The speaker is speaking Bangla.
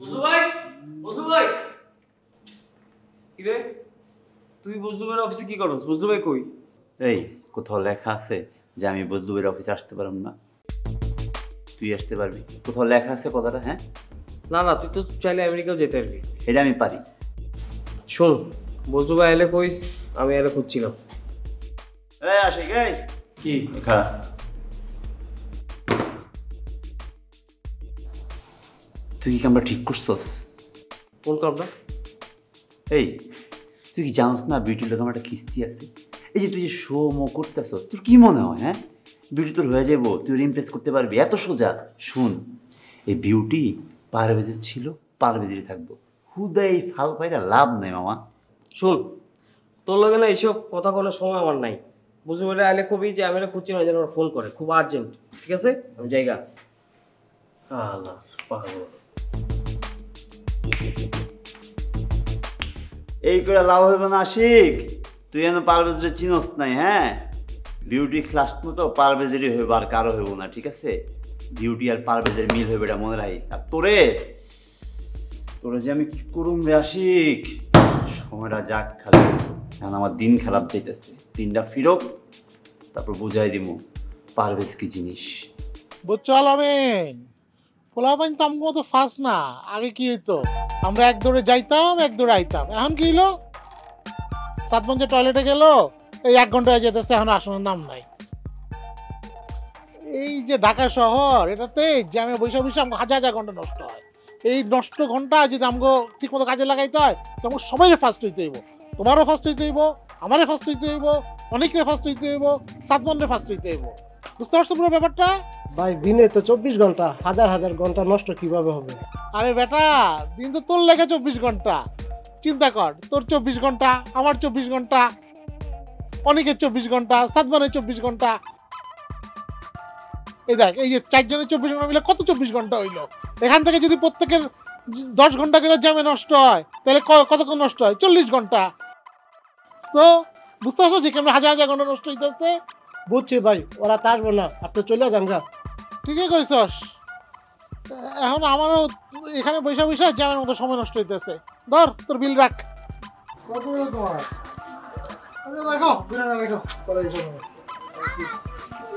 বজলু ভাই, বজলু ভাই। কি রে, তুই বজলু ভাইয়ের অফিসে কি করস? বজলু ভাই কই? এই কোথাও লেখা আছে যে আমি বজলুবের অফিসে আসতে পারব না? তুই আসতে পারবি? কোথাও লেখা আছে কথাটা? হ্যাঁ, না না, তুই তো চাইলে আমেরিকাও যেতে পারবি। এটা আমি পারি। শোন, বজলু ভাই এলে কইস আমি এলে খুঁজছিলাম। এই আশিক, এই কি? এখা তুই কি কামটা ঠিক করছস? কোন কামটা? এই তুই কি জানোস না বিউটি লোক আমার একটা কিস্তি আছে? এই যে তুই যে শো মো করতেছস, তোর কি মনে হয়? হ্যাঁ, বিউটি তোর হয়ে যাবো, তুই ইমপ্রেস করতে পারবি? এত সোজা? শুন, এই বিউটি পারভেজের ছিল, পারভেজেরই থাকবো। হুদাই ফাল পাইরা লাভ নাই মামা। শোন, তোর লগে না এইসব কথা কোনো সময় আমার নাই। বজলু ভাই আইলে কবি যে আমি খুঁজছি না, যেন আমার ফোন করে, খুব আর্জেন্ট। ঠিক আছে, আমি জায়গা। আল্লাহ পাগল। এই করে লাভ হইব না আশিক, তুই যেন পারভেজের চিনস নাই। হ্যাঁ, বিউটি ক্লাস মতো পারভেজেরই হইব, আর কারো হইব না। ঠিক আছে, বিউটি আর পারভেজের মিল হইবে, এটা মনে রাখিস। আর তোরে তোরে যে আমি কি করুম রে আশিক, সময়টা যাক খালি। এখন আমার দিন খারাপ যাইতেছে, দিনটা ফিরক, তারপর বুঝাই দিব পারভেজ কি জিনিস। বুঝছো আলামিন, পোলাপাইন তো আমগো তো ফার্স্ট না। আগে কি হইতো, আমরা এক দৌড়ে যাইতাম, এক দৌড়ে আইতাম। এখন কি হইলো, সাতমঞ্জে টয়লেটে গেল, এই 1 ঘন্টা হয়ে যেতেছে, এখন আসনের নাম নাই। এই যে ঢাকা শহর, এটাতে জ্যামে বৈশা বৈশা আমগো হাজার হাজার ঘন্টা নষ্ট হয়। এই নষ্ট ঘন্টা যদি আমগো ঠিক মতো কাজে লাগাইতে হয়, তাহলে আমগো সবাই ফার্স্ট হইতে হইব। তোমারও ফার্স্ট হইতে হইব, আমারও ফার্স্ট হইতে হইব, অনেকের ফার্স্ট হইতে হইব, সাতমঞ্জের ফার্স্ট হইতে হইব। বুঝতে পারছো পুরো ব্যাপারটা? ভাই দিনে তো 24 ঘন্টা, হাজার হাজার ঘন্টা নষ্ট কিভাবে হবে? আরে বেটা, দিন তো তোর লেগে 24 ঘন্টা। চিন্তা কর, তোর 24 ঘন্টা, আমার 24 ঘন্টা, অনেকের 24 ঘন্টা, সাতবানের 24 ঘন্টা। এই দেখ, এই যে 4 জনের 24 ঘন্টা মিলে কত 24 ঘন্টা হইলো। এখান থেকে যদি প্রত্যেকের 10 ঘন্টা করে জ্যামে নষ্ট হয়, তাহলে কতক্ষণ নষ্ট হয়? 40 ঘন্টা। তো বুঝতে পারছো যে কেমন হাজার হাজার ঘন্টা নষ্ট হইতেছে? বুঝছি ভাই, ওরা তো আসবো না, আপনি চলে যান যা। ঠিকই কইছস। এখন আমারও এখানে বৈশা বৈশা জ্যামের মতো সময় নষ্ট হইতেছে। ধর তোর বিল রাখ। কত তোমার? রাখো, রাখো, পরে